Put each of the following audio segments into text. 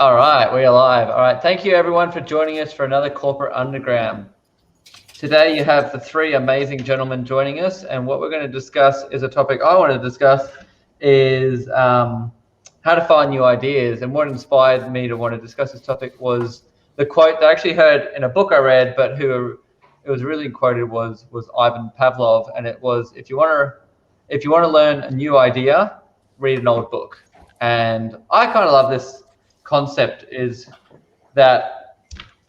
All right, we are live. All right, thank you everyone for joining us for another Corporate Underground. Today you have the three amazing gentlemen joining us, and what we're going to discuss is a topic I want to discuss is how to find new ideas. And what inspired me to want to discuss this topic was the quote that I actually heard in a book I read, but who it was really quoted was Ivan Pavlov, and it was if you want to learn a new idea, read an old book. And I kind of love this concept is that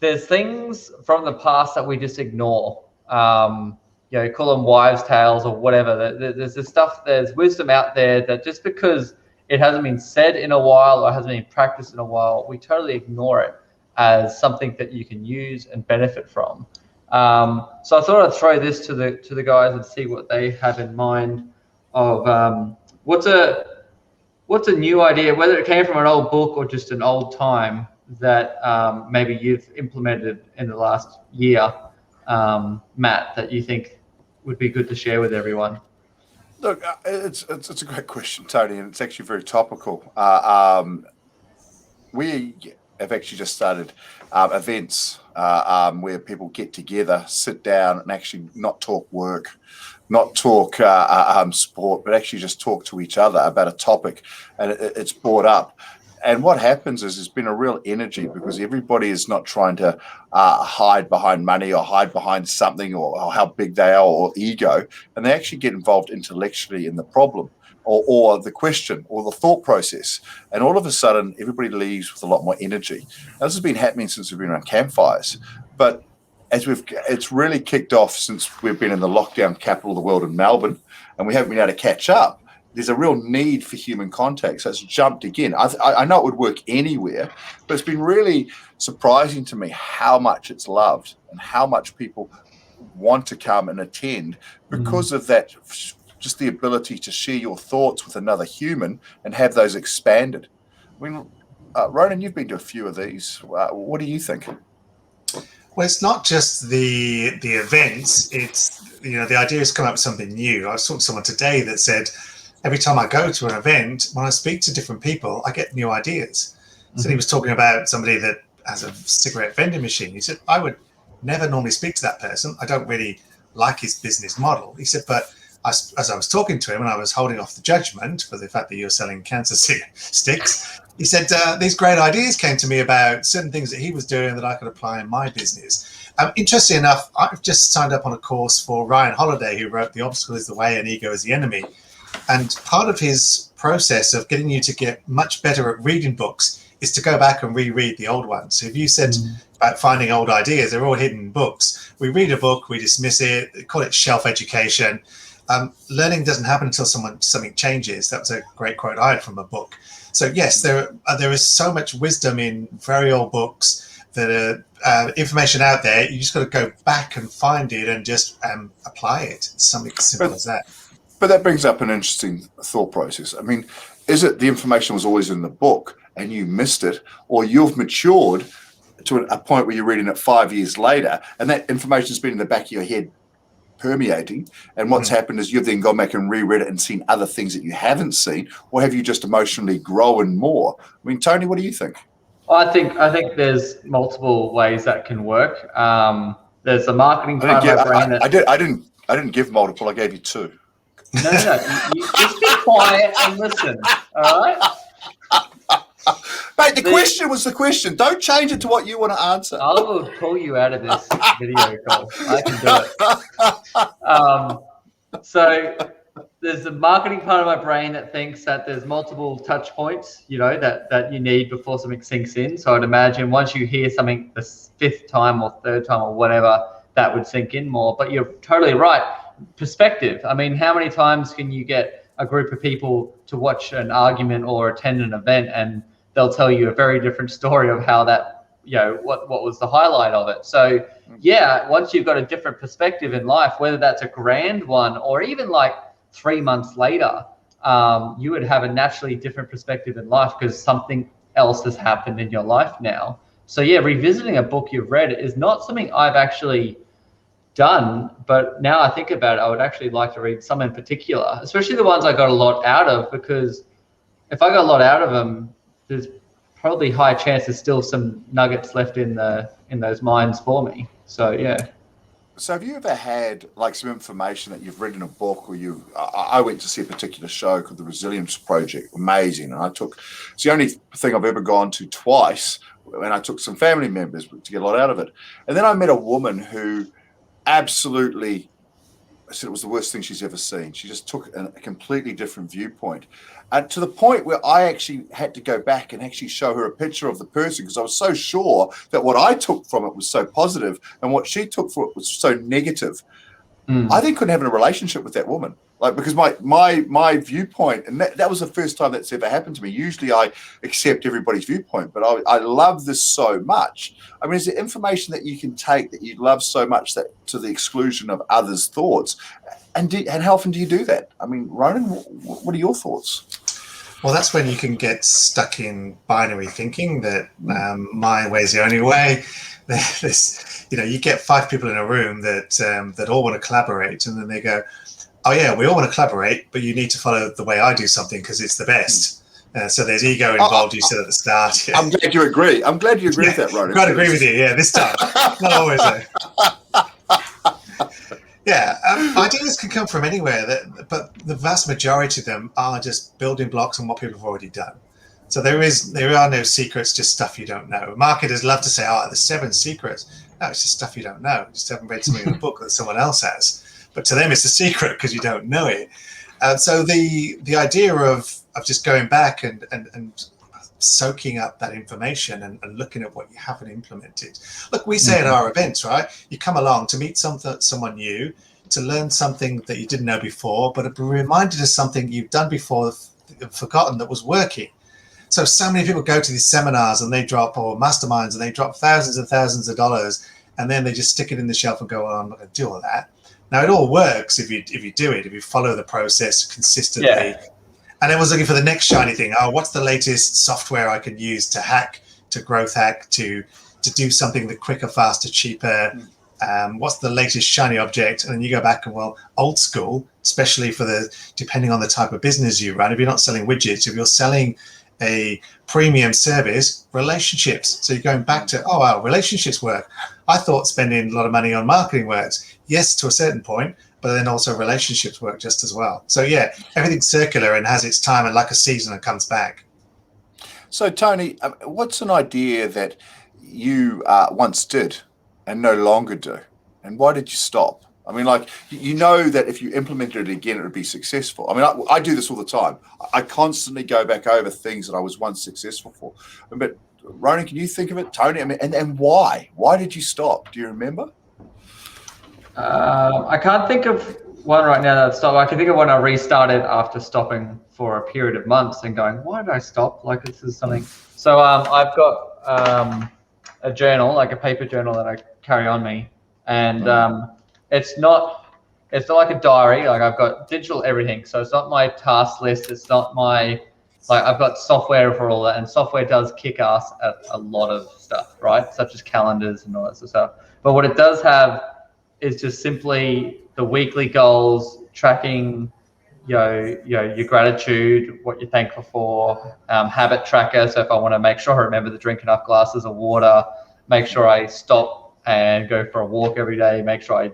there's things from the past that we just ignore. Call them wives' tales or whatever. There's this stuff, there's wisdom out there that just because it hasn't been said in a while or hasn't been practiced in a while, we totally ignore it as something that you can use and benefit from. So I thought I'd throw this to the guys and see what they have in mind of what's a new idea, whether it came from an old book or just an old time that maybe you've implemented in the last year, Matt, that you think would be good to share with everyone? Look, it's a great question, Tony, and it's actually very topical. We have actually just started events where people get together, sit down, and actually not talk work, not talk sport, but actually just talk to each other about a topic, and it's brought up. And what happens is there's been a real energy because everybody is not trying to hide behind money or hide behind something or how big they are or ego, and they actually get involved intellectually in the problem or the question or the thought process. And all of a sudden, everybody leaves with a lot more energy. Now, this has been happening since we've been around campfires, but it's really kicked off since we've been in the lockdown capital of the world in Melbourne, and we haven't been able to catch up. There's a real need for human contact. So it's jumped again. I know it would work anywhere, but it's been really surprising to me how much it's loved and how much people want to come and attend because of that, just the ability to share your thoughts with another human and have those expanded. I mean, Ronan, you've been to a few of these. What do you think? Well, it's not just the events. It's, the idea is to come up with something new. I was talking to someone today that said, every time I go to an event, when I speak to different people, I get new ideas. So he was talking about somebody that has a cigarette vending machine. He said, I would never normally speak to that person. I don't really like his business model. He said, but as I was talking to him and I was holding off the judgment for the fact that you're selling cancer sticks, he said, these great ideas came to me about certain things that he was doing that I could apply in my business. Interestingly enough, I've just signed up on a course for Ryan Holiday, who wrote The Obstacle is the Way and Ego is the Enemy. And part of his process of getting you to get much better at reading books is to go back and reread the old ones. So if you said about finding old ideas, they're all hidden books. We read a book, we dismiss it, call it shelf education. Learning doesn't happen until something changes. That was a great quote I had from a book. So yes, there is so much wisdom in very old books that are information out there. You just got to go back and find it and just apply it. It's something as simple as that. But that brings up an interesting thought process. I mean, is it the information was always in the book and you missed it, or you've matured to a point where you're reading it 5 years later and that information's been in the back of your head permeating, and what's happened is you've then gone back and reread it and seen other things that you haven't seen, or have you just emotionally grown more? I mean, Tony, what do you think? I think there's multiple ways that can work. There's the marketing part of my brain. I didn't give multiple. I gave you two. No. You just be quiet and listen. All right. Mate, the question was the question. Don't change it to what you want to answer. I will pull you out of this video call. I can do it. So there's the marketing part of my brain that thinks that there's multiple touch points, that you need before something sinks in. So I'd imagine once you hear something the fifth time or third time or whatever, that would sink in more. But you're totally right. Perspective. I mean, how many times can you get a group of people to watch an argument or attend an event and they'll tell you a very different story of how that, what was the highlight of it. So yeah, once you've got a different perspective in life, whether that's a grand one or even like 3 months later, you would have a naturally different perspective in life because something else has happened in your life now. So yeah, revisiting a book you've read is not something I've actually done, but now I think about it, I would actually like to read some in particular, especially the ones I got a lot out of, because if I got a lot out of them, there's probably high chance there's still some nuggets left in those mines for me. So yeah. So have you ever had like some information that you've read in a book, or I went to see a particular show called the Resilience Project, amazing, and it's the only thing I've ever gone to twice, and I took some family members to get a lot out of it. And then I met a woman who absolutely said it was the worst thing she's ever seen. She just took a completely different viewpoint, and to the point where I actually had to go back and actually show her a picture of the person, because I was so sure that what I took from it was so positive and what she took from it was so negative. I then couldn't have a relationship with that woman, like, because my viewpoint, and that was the first time that's ever happened to me. Usually I accept everybody's viewpoint, but I love this so much. I mean, is there information that you can take that you love so much that to the exclusion of others' thoughts? And how often do you do that? I mean, Ronan, what are your thoughts? Well, that's when you can get stuck in binary thinking that my way is the only way. You get 5 people in a room that all want to collaborate, and then they go, "Oh yeah, we all want to collaborate, but you need to follow the way I do something because it's the best." So there's ego involved. You said at the start. Yeah. I'm glad you agree. I'm glad you agree with that, Ronan. I'd agree with you. Yeah, this time, not always though. Yeah, ideas can come from anywhere, but the vast majority of them are just building blocks on what people have already done. So there are no secrets, just stuff you don't know. Marketers love to say, "Oh, there's 7 secrets." No, it's just stuff you don't know. You just haven't read something in a book that someone else has. But to them, it's a secret because you don't know it. So the idea of just going back and soaking up that information and looking at what you haven't implemented. Look, we say at our events, right? You come along to meet someone new, to learn something that you didn't know before, but be reminded of something you've done before, forgotten that was working. So many people go to these seminars and they drop, or masterminds, and they drop thousands and thousands of dollars, and then they just stick it in the shelf and go, "Oh, I'm not going to do all that." Now, it all works if you do it, if you follow the process consistently. Yeah. And everyone's looking for the next shiny thing. Oh, what's the latest software I can use to growth hack, to do something that quicker, faster, cheaper? What's the latest shiny object? And then you go back and, well, old school, especially depending on the type of business you run. If you're not selling widgets, if you're selling a premium service, relationships. So you're going back to, "Oh, wow, relationships work. I thought spending a lot of money on marketing works." Yes, to a certain point, but then also relationships work just as well. So yeah, everything's circular and has its time, and like a season, and comes back. So Tony, what's an idea that you once did and no longer do, and why did you stop? I mean, like, you know that if you implemented it again, it would be successful. I mean, I do this all the time. I constantly go back over things that I was once successful for. But Ronan, can you think of it? Tony, I mean, and why? Why did you stop? Do you remember? I can't think of one right now that stopped. I can think of when I restarted after stopping for a period of months and going, "Why did I stop? Like, this is something." So I've got a journal, like a paper journal that I carry on me, and it's not like a diary. Like, I've got digital everything, so it's not my task list. It's not my, like, I've got software for all that, and software does kick ass at a lot of stuff, right? Such as calendars and all that sort of stuff. But what it does have is just simply the weekly goals, tracking, your gratitude, what you're thankful for, habit tracker. So if I want to make sure I remember to drink enough glasses of water, make sure I stop and go for a walk every day, make sure I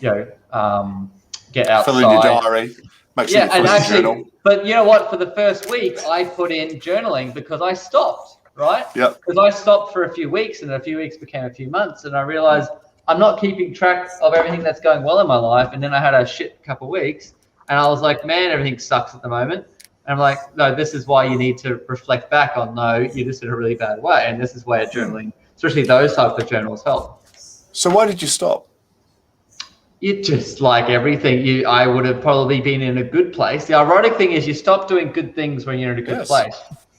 get outside. Fill in your diary. Make sure you fill in your journal. But you know what? For the first week, I put in journaling because I stopped, right? Yeah. Because I stopped for a few weeks, and a few weeks became a few months, and I realized I'm not keeping track of everything that's going well in my life. And then I had a shit couple of weeks, and I was like, "Man, everything sucks at the moment." And I'm like, "No, this is why you need to reflect back on. No, you're just in a really bad way, and this is where journaling, especially those type of journals, help." So why did you stop? It just, like everything, I would have probably been in a good place. The ironic thing is you stop doing good things when you're in a good place.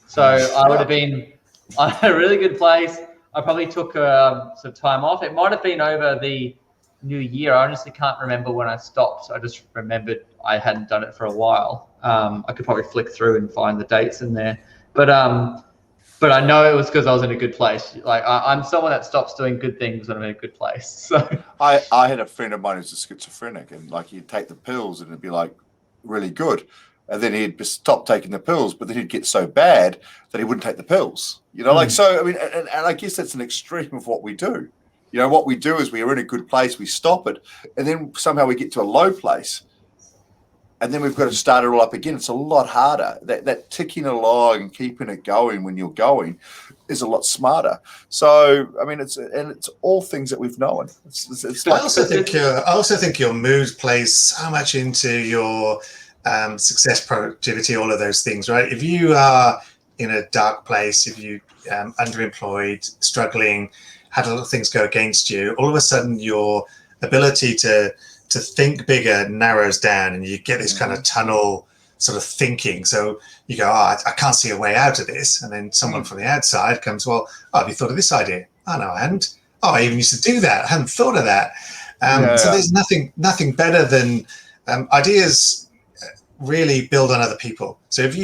So I would have been on a really good place. I probably took some time off. It might have been over the new year. I honestly can't remember when I stopped. I just remembered I hadn't done it for a while. I could probably flick through and find the dates in there. But I know it was because I was in a good place. Like, I'm someone that stops doing good things when I'm in a good place. So I had a friend of mine who's a schizophrenic, and like, he'd take the pills and it'd be like really good. and then he'd stop taking the pills, but then he'd get so bad that he wouldn't take the pills. Like, so, I mean, and I guess that's an extreme of what we do. What we do is we are in a good place, we stop it, and then somehow we get to a low place, and then we've got to start it all up again. It's a lot harder. That ticking along and keeping it going when you're going is a lot smarter. So, I mean, it's all things that we've known. It's like, I also think your mood plays so much into your success, productivity, all of those things, right? If you are in a dark place, if you underemployed, struggling, had a lot of things go against you, all of a sudden your ability to think bigger narrows down, and you get this kind of tunnel sort of thinking. So you go, I can't see a way out of this. And then someone from the outside comes, well, have you thought of this idea? Oh, no, I hadn't. Oh, I even used to do that. I hadn't thought of that. So there's nothing better than ideas really build on other people. So if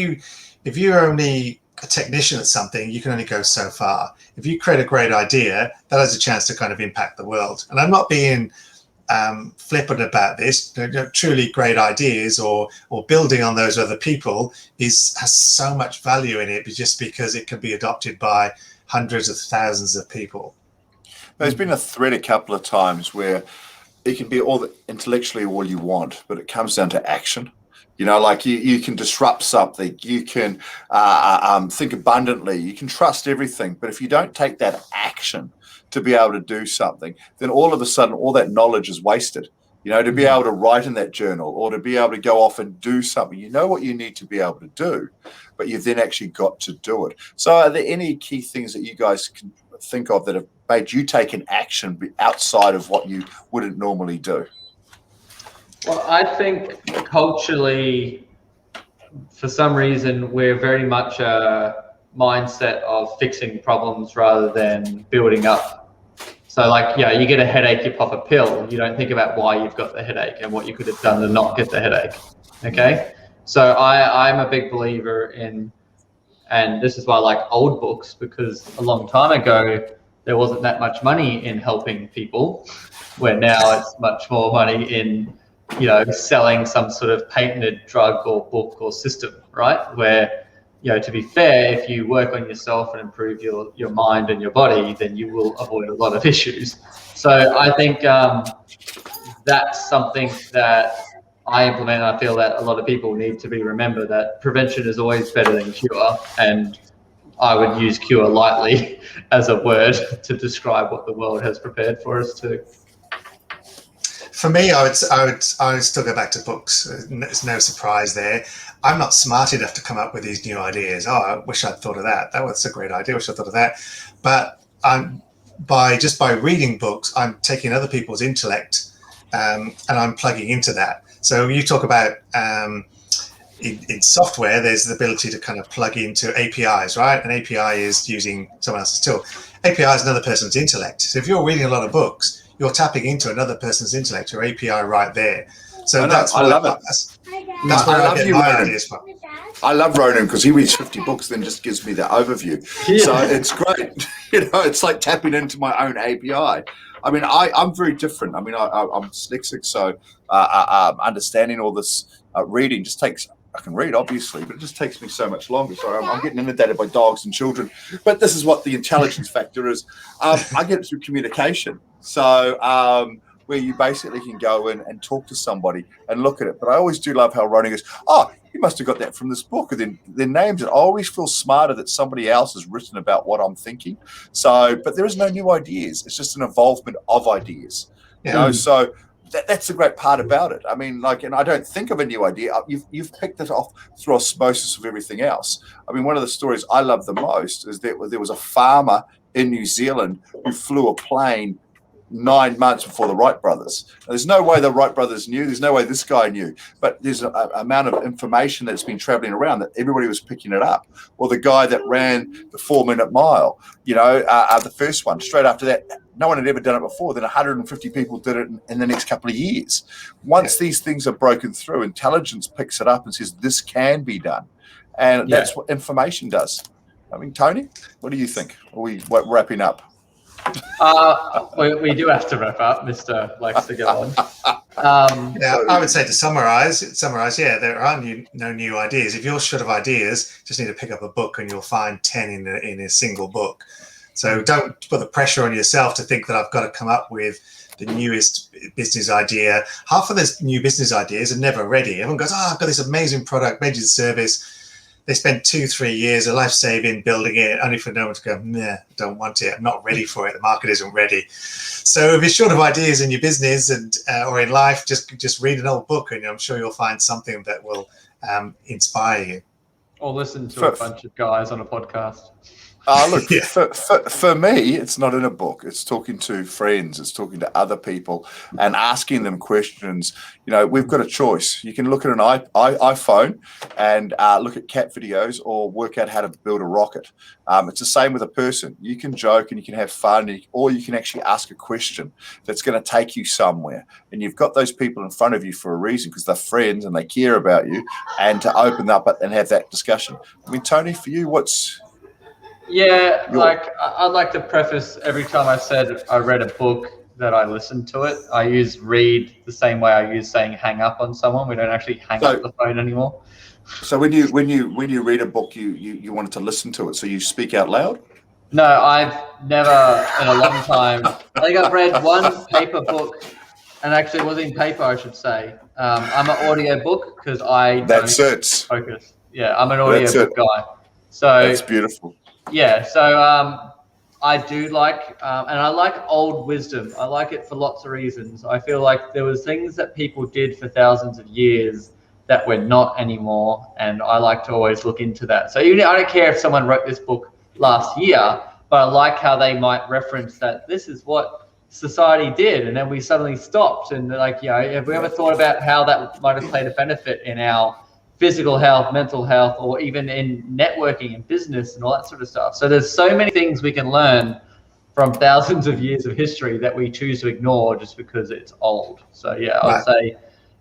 you're only a technician at something, you can only go so far. If you create a great idea, that has a chance to kind of impact the world. And I'm not being flippant about this. Truly great ideas or building on those other people has so much value in it, just because it can be adopted by hundreds of thousands of people. There's been a thread a couple of times where it can be intellectually all you want, but it comes down to action. Like you can disrupt something, you can think abundantly, you can trust everything. But if you don't take that action to be able to do something, then all of a sudden, all that knowledge is wasted. To be able to write in that journal or to be able to go off and do something, what you need to be able to do, but you've then actually got to do it. So are there any key things that you guys can think of that have made you take an action outside of what you wouldn't normally do? Well, I think culturally, for some reason, we're very much a mindset of fixing problems rather than building up. So like, you get a headache, you pop a pill. You don't think about why you've got the headache and what you could have done to not get the headache. Okay. So I'm a big believer in, and this is why I like old books, because a long time ago, there wasn't that much money in helping people, where now it's much more money in, selling some sort of patented drug or book or system, right? Where, to be fair, if you work on yourself and improve your mind and your body, then you will avoid a lot of issues. So I think that's something that I implement. And I feel that a lot of people need to be remember that prevention is always better than cure. And I would use cure lightly as a word to describe what the world has prepared for us to. For me, I would still go back to books. There's no surprise there. I'm not smart enough to come up with these new ideas. Oh, I wish I'd thought of that. That was a great idea. I wish I thought of that. But by reading books, I'm taking other people's intellect and I'm plugging into that. So you talk about in software, there's the ability to kind of plug into APIs, right? An API is using someone else's tool. API is another person's intellect. So if you're reading a lot of books, you're tapping into another person's intellect, your API right there. So that's where I get my ideas from. I love Ronan because he reads 50 books, then just gives me the overview. Yeah. So it's great. It's like tapping into my own API. I mean, I'm very different. I mean, I'm dyslexic, so understanding all this reading just takes. I can read, obviously, but it just takes me so much longer. So I'm getting inundated by dogs and children. But this is what the intelligence factor is. I get it through communication. So where you basically can go in and talk to somebody and look at it. But I always do love how Ronnie goes, oh, you must have got that from this book. And then names it. I always feel smarter that somebody else has written about what I'm thinking. So, but there is no new ideas. It's just an evolvement of ideas. Yeah. So that's the great part about it. I mean, and I don't think of a new idea. You've picked it off through osmosis of everything else. I mean, one of the stories I love the most is that there was a farmer in New Zealand who flew a plane 9 months before the Wright brothers. There's no way the Wright brothers knew. There's no way this guy knew. But there's an amount of information that's been traveling around that everybody was picking it up. Or the guy that ran the 4-minute mile, the first one. Straight after that, no one had ever done it before. Then 150 people did it in the next couple of years. Once these things are broken through, intelligence picks it up and says, this can be done. And that's what information does. I mean, Tony, what do you think? Are we wrapping up? We do have to wrap up. Mr. likes to go on. Yeah, I would say to summarize, yeah, there are no new ideas. If you're short of ideas, just need to pick up a book and you'll find 10 in a single book. So don't put the pressure on yourself to think that I've got to come up with the newest business idea. Half of those new business ideas are never ready. Everyone goes, I've got this amazing product, amazing service. They spent 2-3 years of life saving building it, only for no one to go, nah, don't want it. I'm not ready for it. The market isn't ready. So if you're short of ideas in your business and or in life, just read an old book, and I'm sure you'll find something that will inspire you. Or listen to a bunch of guys on a podcast. Look, yeah. for me, it's not in a book. It's talking to friends. It's talking to other people and asking them questions. We've got a choice. You can look at an iPhone and look at cat videos or work out how to build a rocket. It's the same with a person. You can joke and you can have fun, or you can actually ask a question that's going to take you somewhere. And you've got those people in front of you for a reason, because they're friends and they care about you, and to open up and have that discussion. I mean, Tony, for you, what's... Yeah, I'd like to preface every time I said I read a book that I listened to it. I use read the same way I use saying hang up on someone. We don't actually hang up the phone anymore. So when you read a book, you wanted to listen to it, so you speak out loud? No, I've never in a long time. I think I've read one paper book, and actually it was in paper, I should say. I'm an audio book because I don't focus. Yeah, I'm an audio book guy. So that's beautiful. Yeah, so I do like, and I like old wisdom. I like it for lots of reasons. I feel like there was things that people did for thousands of years that we're not anymore, and I like to always look into that. So I don't care if someone wrote this book last year, but I like how they might reference that this is what society did, and then we suddenly stopped. And have we ever thought about how that might have played a benefit in our physical health, mental health, or even in networking and business and all that sort of stuff? So there's so many things we can learn from thousands of years of history that we choose to ignore just because it's old. So yeah, I would say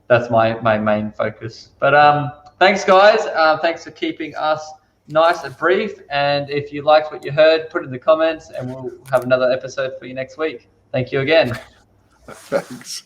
that's my main focus. But thanks, guys. Thanks for keeping us nice and brief. And if you liked what you heard, put it in the comments, and we'll have another episode for you next week. Thank you again. Thanks.